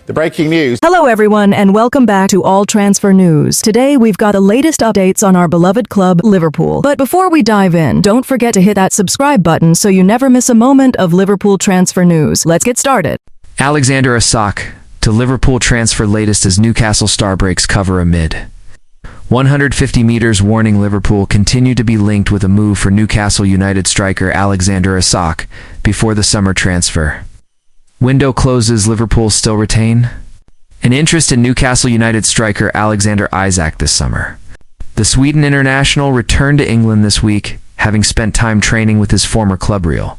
The breaking news. Hello everyone and welcome back to All Transfer News. Today we've got the latest updates on our beloved club, Liverpool. But before we dive in, don't forget to hit that subscribe button so you never miss a moment of Liverpool transfer news. Let's get started. Alexander Isak to Liverpool transfer latest as Newcastle star breaks cover amid 150 meters warning. Liverpool continue to be linked with a move for Newcastle United striker Alexander Isak before the summer transfer window closes. Liverpool still retain an interest in Newcastle United striker Alexander Isak this summer. The Sweden international returned to England this week, having spent time training with his former club Real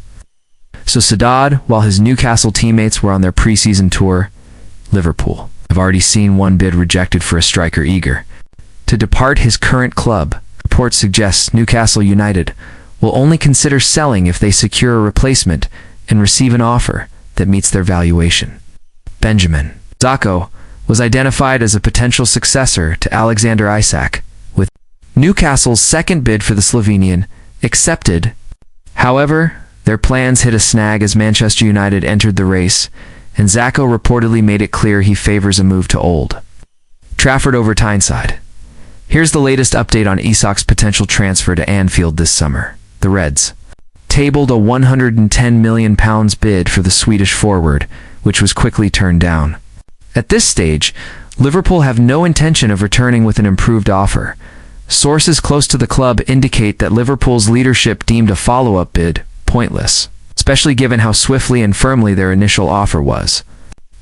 Sociedad while his Newcastle teammates were on their pre-season tour. Liverpool have already seen one bid rejected for a striker eager to depart his current club. Report suggests Newcastle United will only consider selling if they secure a replacement and receive an offer that meets their valuation. Benjamin Zacco was identified as a potential successor to Alexander Isak, with Newcastle's second bid for the Slovenian accepted. However, their plans hit a snag as Manchester United entered the race, and Zacco reportedly made it clear he favors a move to Old Trafford over Tyneside. Here's the latest update on Isak's potential transfer to Anfield this summer. The Reds tabled a £110 million bid for the Swedish forward, which was quickly turned down. At this stage, Liverpool have no intention of returning with an improved offer. Sources close to the club indicate that Liverpool's leadership deemed a follow-up bid pointless, especially given how swiftly and firmly their initial offer was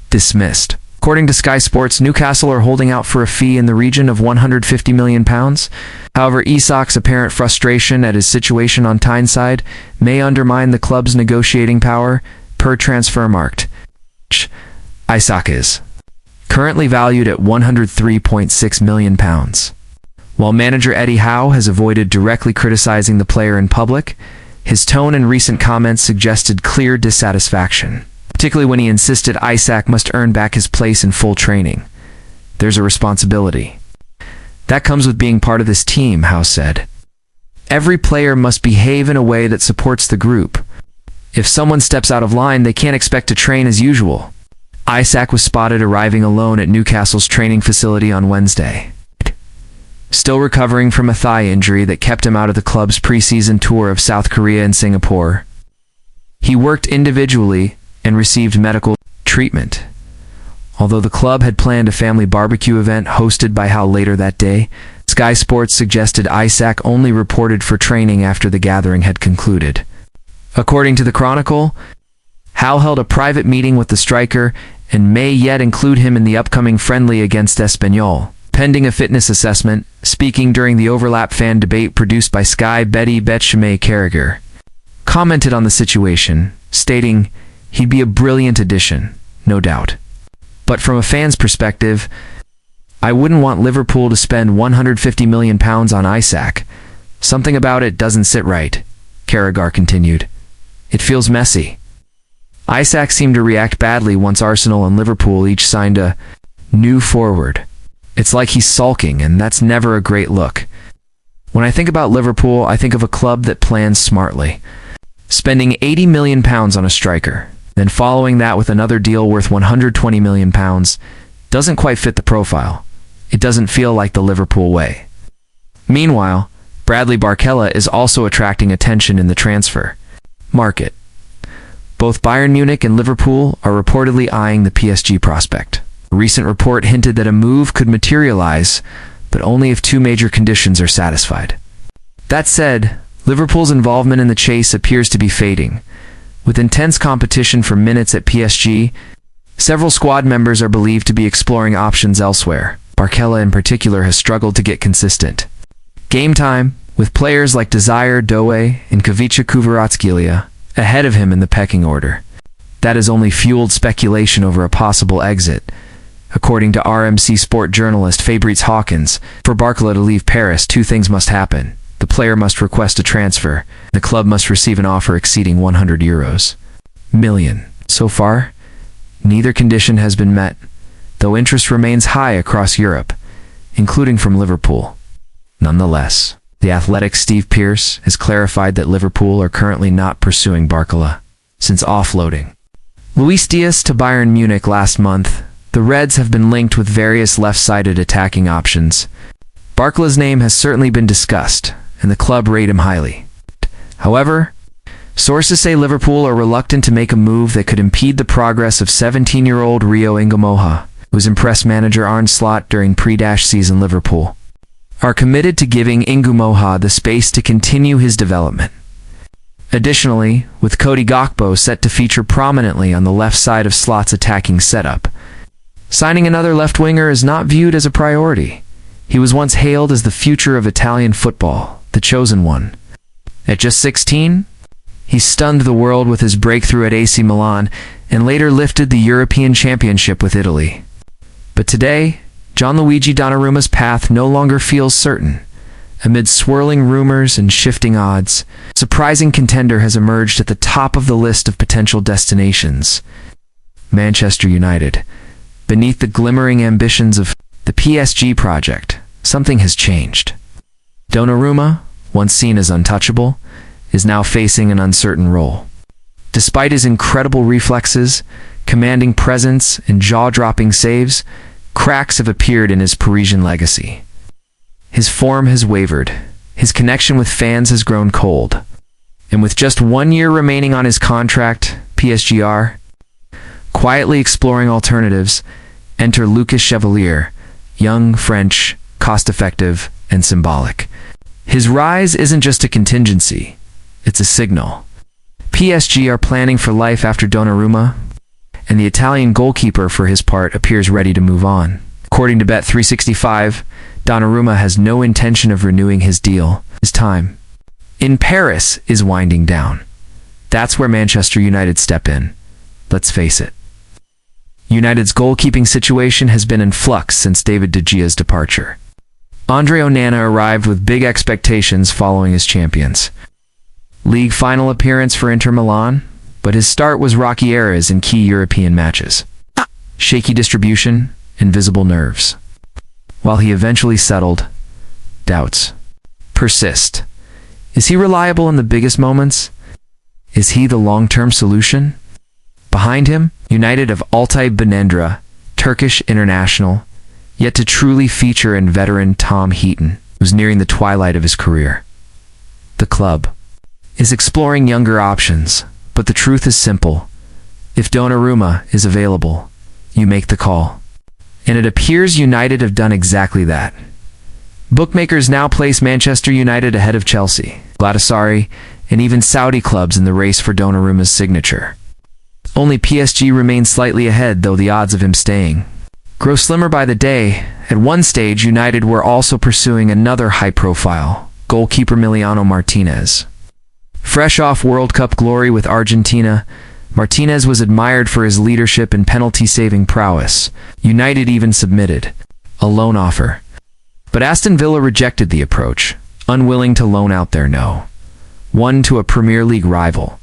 dismissed. According to Sky Sports, Newcastle are holding out for a fee in the region of £150 million. However, Isak's apparent frustration at his situation on Tyneside may undermine the club's negotiating power. Per Transfermarkt, Isak is currently valued at £103.6 million. While manager Eddie Howe has avoided directly criticizing the player in public, his tone and recent comments suggested clear dissatisfaction, particularly when he insisted Isak must earn back his place in full training. There's a responsibility that comes with being part of this team, Howe said. Every player must behave in a way that supports the group. If someone steps out of line, they can't expect to train as usual. Isak was spotted arriving alone at Newcastle's training facility on Wednesday, still recovering from a thigh injury that kept him out of the club's pre-season tour of South Korea and Singapore. He worked individually and received medical treatment. Although the club had planned a family barbecue event hosted by Howe later that day, Sky Sports suggested Isak only reported for training after the gathering had concluded. According to the Chronicle, Howe held a private meeting with the striker and may yet include him in the upcoming friendly against Espanyol, pending a fitness assessment. Speaking during the overlap fan debate produced by Sky, Betty Carragher commented on the situation, stating, "He'd be a brilliant addition, no doubt. But from a fan's perspective, I wouldn't want Liverpool to spend £150 million on Isak. Something about it doesn't sit right," Carragher continued. "It feels messy." Isak seemed to react badly once Arsenal and Liverpool each signed a new forward. "It's like he's sulking, and that's never a great look. When I think about Liverpool, I think of a club that plans smartly. Spending £80 million on a striker, then following that with another deal worth £120 million, doesn't quite fit the profile. It doesn't feel like the Liverpool way." Meanwhile, Bradley Barcola is also attracting attention in the transfer market. Both Bayern Munich and Liverpool are reportedly eyeing the PSG prospect. A recent report hinted that a move could materialize, but only if two major conditions are satisfied. That said, Liverpool's involvement in the chase appears to be fading. With intense competition for minutes at PSG, several squad members are believed to be exploring options elsewhere. Barcola in particular has struggled to get consistent game time, with players like Desire Doué and Kavica Kvaratskhelia ahead of him in the pecking order. That has only fueled speculation over a possible exit. According to RMC Sport journalist Fabrice Hawkins, for Barcola to leave Paris, two things must happen. The player must request a transfer. The club must receive an offer exceeding €100 million. So far, neither condition has been met, though interest remains high across Europe, including from Liverpool. Nonetheless, The Athletic's Steve Pearce has clarified that Liverpool are currently not pursuing Barcola since offloading Luis Diaz to Bayern Munich last month. the Reds have been linked with various left-sided attacking options. Barcola's name has certainly been discussed, and the club rate him highly. However, sources say Liverpool are reluctant to make a move that could impede the progress of 17-year-old Rio Ngumoha, who's impressed manager Arne Slot during pre-season. Liverpool are committed to giving Ngumoha the space to continue his development. Additionally, with Cody Gakpo set to feature prominently on the left side of Slot's attacking setup, signing another left winger is not viewed as a priority. He was once hailed as the future of Italian football, the chosen one. At just 16, he stunned the world with his breakthrough at AC Milan and later lifted the European Championship with Italy. But today, Gianluigi Donnarumma's path no longer feels certain. Amid swirling rumors and shifting odds, a surprising contender has emerged at the top of the list of potential destinations: Manchester United. Beneath the glimmering ambitions of the PSG project, something has changed. Donnarumma, once seen as untouchable, is now facing an uncertain role. Despite his incredible reflexes, commanding presence, and jaw-dropping saves, cracks have appeared in his Parisian legacy. His form has wavered, his connection with fans has grown cold, and with just 1 year remaining on his contract, PSG are quietly exploring alternatives. Enter Lucas Chevalier, young, French, cost-effective, and symbolic. His rise isn't just a contingency, it's a signal. PSG are planning for life after Donnarumma, and the Italian goalkeeper, for his part, appears ready to move on. According to Bet365, Donnarumma has no intention of renewing his deal. His time in Paris is winding down. That's where Manchester United step in. Let's face it. United's goalkeeping situation has been in flux since David De Gea's departure. Andre Onana arrived with big expectations following his Champions League final appearance for Inter Milan, but his start was rocky errors in key European matches. Shaky distribution, invisible nerves. While he eventually settled, doubts persist. Is he reliable in the biggest moments? Is he the long-term solution? Behind him, United of Altay Benendra, Turkish international, yet to truly feature in veteran Tom Heaton, who's nearing the twilight of his career. The club is exploring younger options, but the truth is simple. If Donnarumma is available, you make the call. And it appears United have done exactly that. Bookmakers now place Manchester United ahead of Chelsea, Galatasaray, and even Saudi clubs in the race for Donnarumma's signature. Only PSG remains slightly ahead, though the odds of him staying grow slimmer by the day. At one stage, United were also pursuing another high-profile, goalkeeper Emiliano Martinez. Fresh off World Cup glory with Argentina, Martinez was admired for his leadership and penalty-saving prowess. United even submitted a loan offer. But Aston Villa rejected the approach, unwilling to loan out their no. One to a Premier League rival.